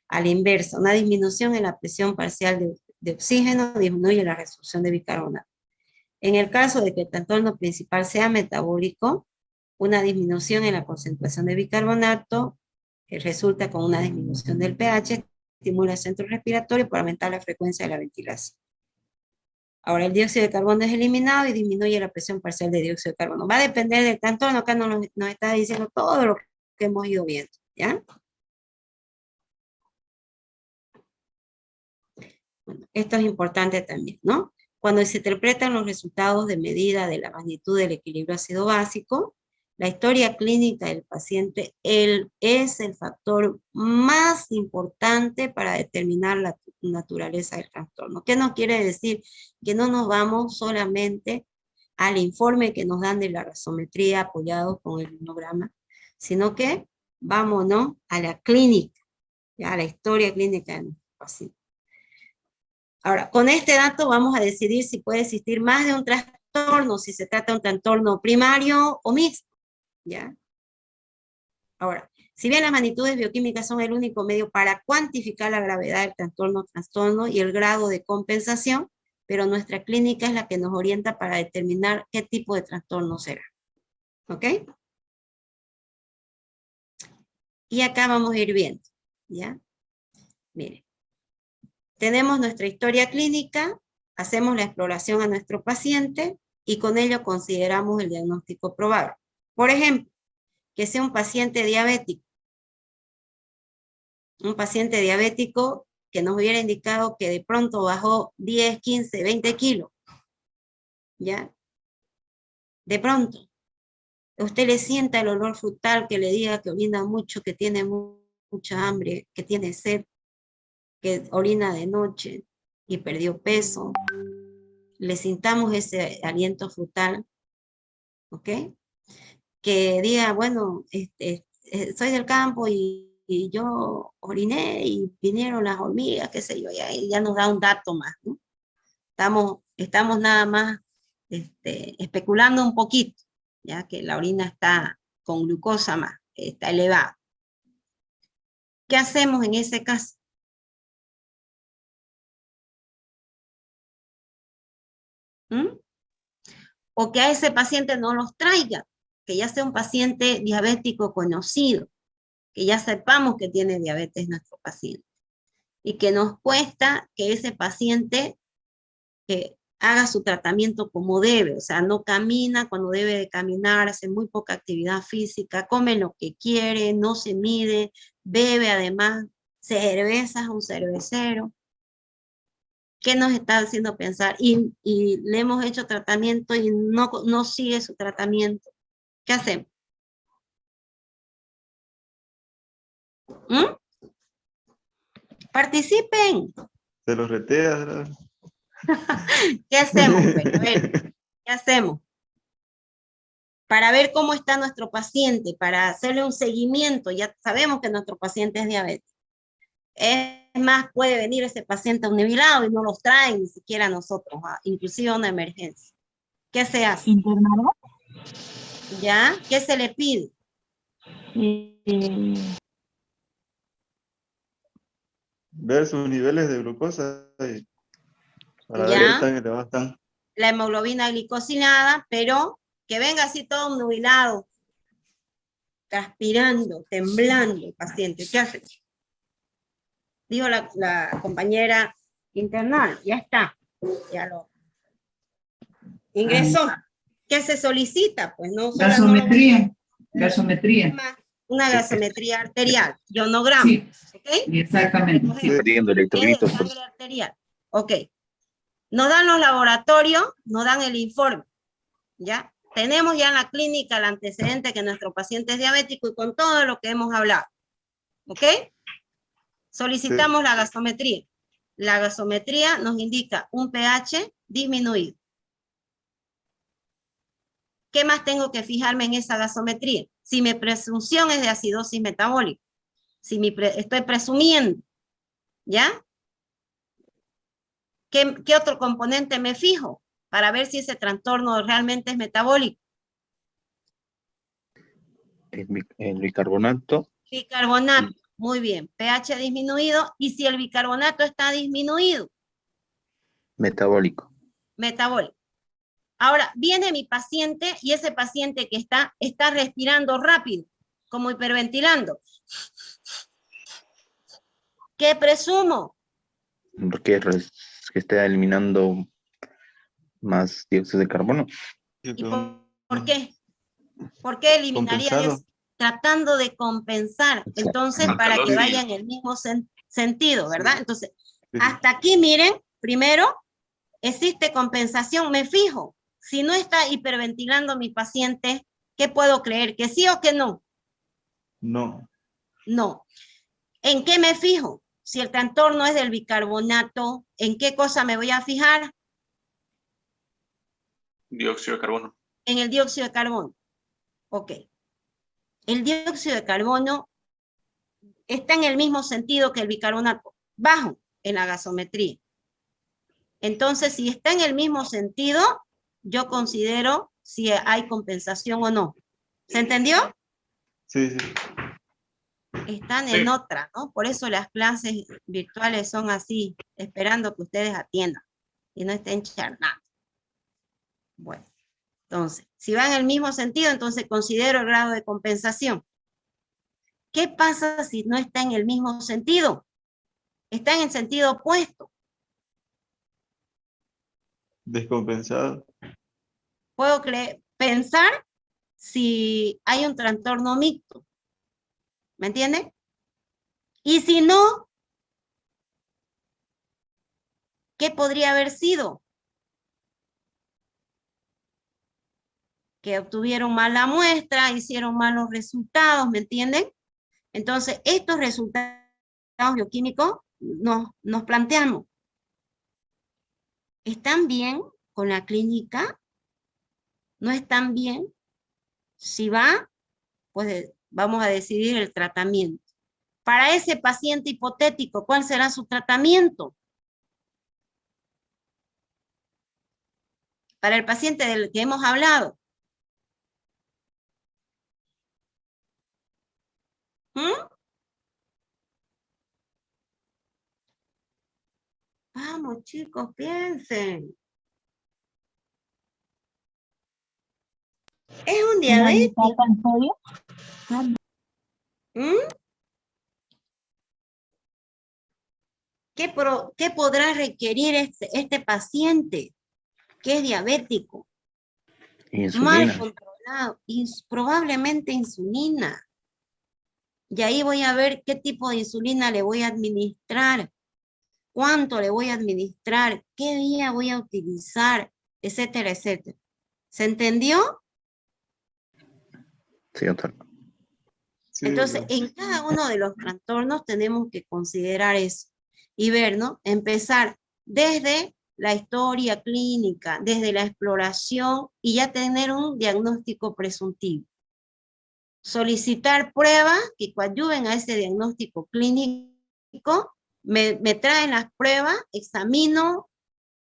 A la inversa, una disminución en la presión parcial de oxígeno disminuye la reabsorción de bicarbonato. En el caso de que el trastorno principal sea metabólico, una disminución en la concentración de bicarbonato resulta con una disminución del pH, estimula el centro respiratorio para aumentar la frecuencia de la ventilación. Ahora el dióxido de carbono es eliminado y disminuye la presión parcial de dióxido de carbono. Va a depender del trastorno, acá nos está diciendo todo lo que hemos ido viendo, ¿ya? Bueno, esto es importante también, ¿no? Cuando se interpretan los resultados de medida de la magnitud del equilibrio ácido básico, la historia clínica del paciente es el factor más importante para determinar la naturaleza del trastorno. ¿Qué nos quiere decir? Que no nos vamos solamente al informe que nos dan de la gasometría apoyados con el linograma, sino que vámonos a la clínica, ¿ya? A la historia clínica del paciente. Ahora, con este dato vamos a decidir si puede existir más de un trastorno, si se trata de un trastorno primario o mixto, ¿ya? Ahora, Si bien las magnitudes bioquímicas son el único medio para cuantificar la gravedad del trastorno y el grado de compensación, pero nuestra clínica es la que nos orienta para determinar qué tipo de trastorno será. ¿Ok? Y acá vamos a ir viendo, ¿ya? Miren. Tenemos nuestra historia clínica, hacemos la exploración a nuestro paciente y con ello consideramos el diagnóstico probable. Por ejemplo, que sea un paciente diabético. Un paciente diabético que nos hubiera indicado que de pronto bajó 10, 15, 20 kilos. ¿Ya? De pronto. Usted le sienta el olor frutal, que le diga que orina mucho, que tiene mucha hambre, que tiene sed, que orina de noche y perdió peso. Le sintamos ese aliento frutal, ¿ok? Que diga, bueno, soy del campo y yo oriné y vinieron las hormigas, qué sé yo, ya nos da un dato más, ¿no? Estamos nada más especulando un poquito, ya que la orina está con glucosa más, está elevada. ¿Qué hacemos en ese caso? O que a ese paciente no los traiga, que ya sea un paciente diabético conocido, que ya sepamos que tiene diabetes nuestro paciente, y que nos cuesta que ese paciente haga su tratamiento como debe, o sea, no camina cuando debe de caminar, hace muy poca actividad física, come lo que quiere, no se mide, bebe además cervezas, un cervecero. ¿Qué nos está haciendo pensar? Y le hemos hecho tratamiento y no sigue su tratamiento. ¿Qué hacemos? Participen. Se los retea. ¿Verdad? ¿Qué hacemos? Pues, a ver, ¿qué hacemos? Para ver cómo está nuestro paciente, para hacerle un seguimiento. Ya sabemos que nuestro paciente es diabético. Es más, puede venir ese paciente unibilado y no los traen ni siquiera nosotros, inclusive a una emergencia. ¿Qué se hace? ¿Internado? ¿Ya? ¿Qué se le pide? Ver sus niveles de glucosa para ver ¿Ya? qué tan elevados están. La hemoglobina glicosilada, pero que venga así todo nubilado, transpirando, temblando el paciente. ¿Qué hace? Dijo la compañera internal, ya está, ya lo ingresó. ¿Qué se solicita? Pues no. Gasometría. Gasometría. Una gasometría arterial, ionograma. Sí, ¿Okay? exactamente. Sí, perdiendo electrolitos. Es de sangre arterial. Ok. Nos dan los laboratorios, nos dan el informe. ¿Ya? Tenemos ya en la clínica el antecedente que nuestro paciente es diabético y con todo lo que hemos hablado. ¿Ok? Solicitamos la gasometría. La gasometría nos indica un pH disminuido. ¿Qué más tengo que fijarme en esa gasometría? Si mi presunción es de acidosis metabólica. Si estoy presumiendo. ¿Ya? ¿Qué otro componente me fijo? Para ver si ese trastorno realmente es metabólico. El bicarbonato. Bicarbonato. Muy bien. pH disminuido. ¿Y si el bicarbonato está disminuido? Metabólico. Metabólico. Ahora, viene mi paciente y ese paciente que está respirando rápido, como hiperventilando. ¿Qué presumo? Porque que está eliminando más dióxido de carbono. ¿Y por qué? ¿Por qué eliminaría eso? Tratando de compensar. Entonces, para que vaya en el mismo sentido, ¿verdad? Entonces, hasta aquí, miren, primero, existe compensación, me fijo. Si no está hiperventilando mi paciente, ¿qué puedo creer? ¿Que sí o que no? No. No. ¿En qué me fijo? Si el trastorno es del bicarbonato, ¿en qué cosa me voy a fijar? Dióxido de carbono. En el dióxido de carbono. Ok. El dióxido de carbono está en el mismo sentido que el bicarbonato, bajo en la gasometría. Entonces, si está en el mismo sentido, yo considero si hay compensación o no. ¿Se entendió? Sí, sí. están en otra, ¿no? Por eso las clases virtuales son así, esperando que ustedes atiendan y no estén charlando. Bueno, entonces, si va en el mismo sentido, entonces considero el grado de compensación. ¿Qué pasa si no está en el mismo sentido? Está en el sentido opuesto. Descompensado. Puedo pensar si hay un trastorno mixto. ¿Me entienden? Y si no, ¿qué podría haber sido? Que obtuvieron mala muestra, hicieron malos resultados, ¿me entienden? Entonces, estos resultados bioquímicos nos planteamos, ¿están bien con la clínica? ¿No están bien? Si va, pues vamos a decidir el tratamiento. Para ese paciente hipotético, ¿cuál será su tratamiento? Para el paciente del que hemos hablado. ¿Mm? Vamos, chicos, piensen. Es un diabético. ¿Mm? ¿Qué podrá requerir este paciente que es diabético? Mal Insulina. controlado, probablemente insulina. Y ahí voy a ver qué tipo de insulina le voy a administrar, cuánto le voy a administrar, qué día voy a utilizar, etcétera, etcétera. ¿Se entendió? Sí, doctor. Sí, Entonces, doctor. en cada uno de los trastornos tenemos que considerar eso y ver, ¿no? Empezar desde la historia clínica, desde la exploración y ya tener un diagnóstico presuntivo. Solicitar pruebas que coadyuven a ese diagnóstico clínico, me traen las pruebas, examino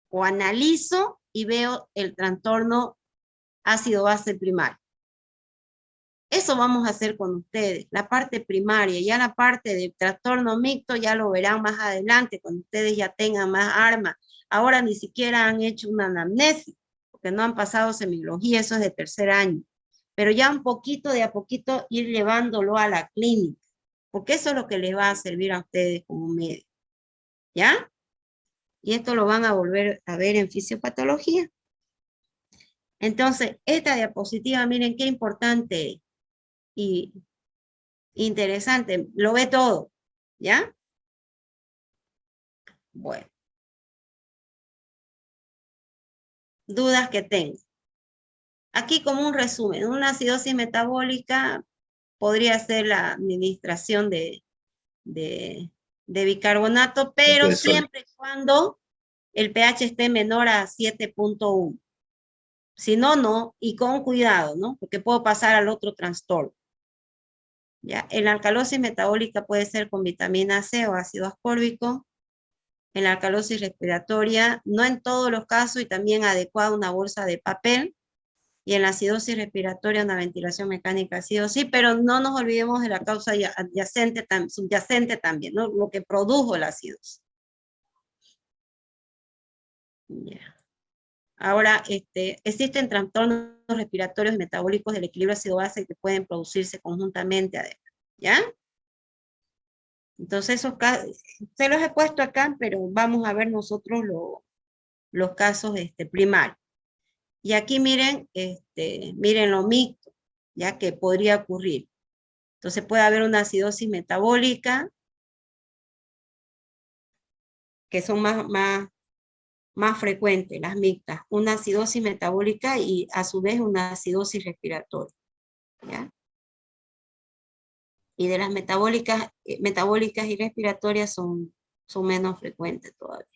o analizo y veo el trastorno ácido base primario. Eso vamos a hacer con ustedes, la parte primaria. Ya la parte de trastorno mixto ya lo verán más adelante, cuando ustedes ya tengan más armas. Ahora ni siquiera han hecho una anamnesis, porque no han pasado semiología, eso es de tercer año. Pero ya un poquito, de a poquito, ir llevándolo a la clínica, porque eso es lo que les va a servir a ustedes como médicos. ¿Ya? Y esto lo van a volver a ver en fisiopatología. Entonces, esta diapositiva, miren qué importante es. Y interesante, lo ve todo, ¿ya? Bueno. Dudas que tengo. Aquí como un resumen, una acidosis metabólica podría ser la administración de bicarbonato, pero Puede ser. siempre y cuando el pH esté menor a 7.1. Si no, no, y con cuidado, ¿no? Porque puedo pasar al otro trastorno. ¿Ya? En la alcalosis metabólica puede ser con vitamina C o ácido ascórbico. En la alcalosis respiratoria, no en todos los casos y también adecuada una bolsa de papel. Y en la acidosis respiratoria una ventilación mecánica sí o sí, pero no nos olvidemos de la causa adyacente, subyacente también, ¿no? Lo que produjo la acidosis. Yeah. Ahora, existen trastornos respiratorios y metabólicos del equilibrio ácido-base que pueden producirse conjuntamente, además, ¿ya? Entonces, esos casos, se los he puesto acá, pero vamos a ver nosotros los casos primarios. Y aquí miren, miren lo mixto, ya que podría ocurrir. Entonces puede haber una acidosis metabólica, que son más frecuentes, las mixtas. Una acidosis metabólica y a su vez una acidosis respiratoria. ¿Ya? Y de las metabólicas y respiratorias son menos frecuentes todavía.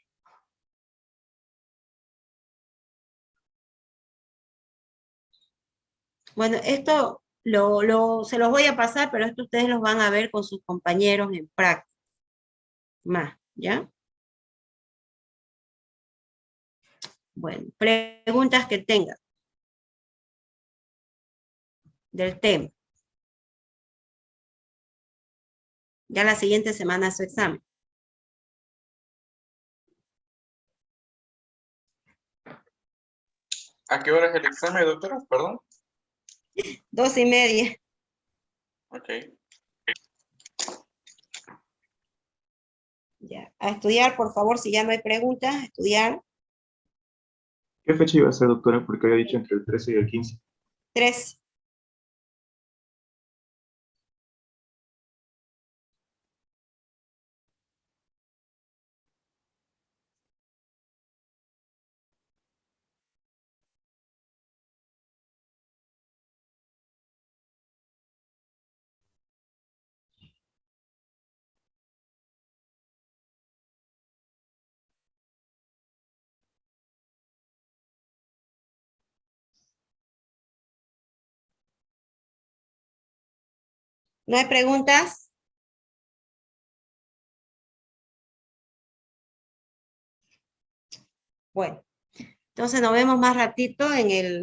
Bueno, esto se los voy a pasar, pero esto ustedes los van a ver con sus compañeros en práctica. Más, ¿ya? Bueno, preguntas que tengan del tema. Ya la siguiente semana su examen. ¿A qué hora es el examen, doctora? Perdón. 2:30. Ok. Ya. A estudiar, por favor, si ya no hay preguntas, a estudiar. ¿Qué fecha iba a ser, doctora? Porque había dicho entre el 13 y el 15. 3. ¿No hay preguntas? Bueno, entonces nos vemos más ratito en el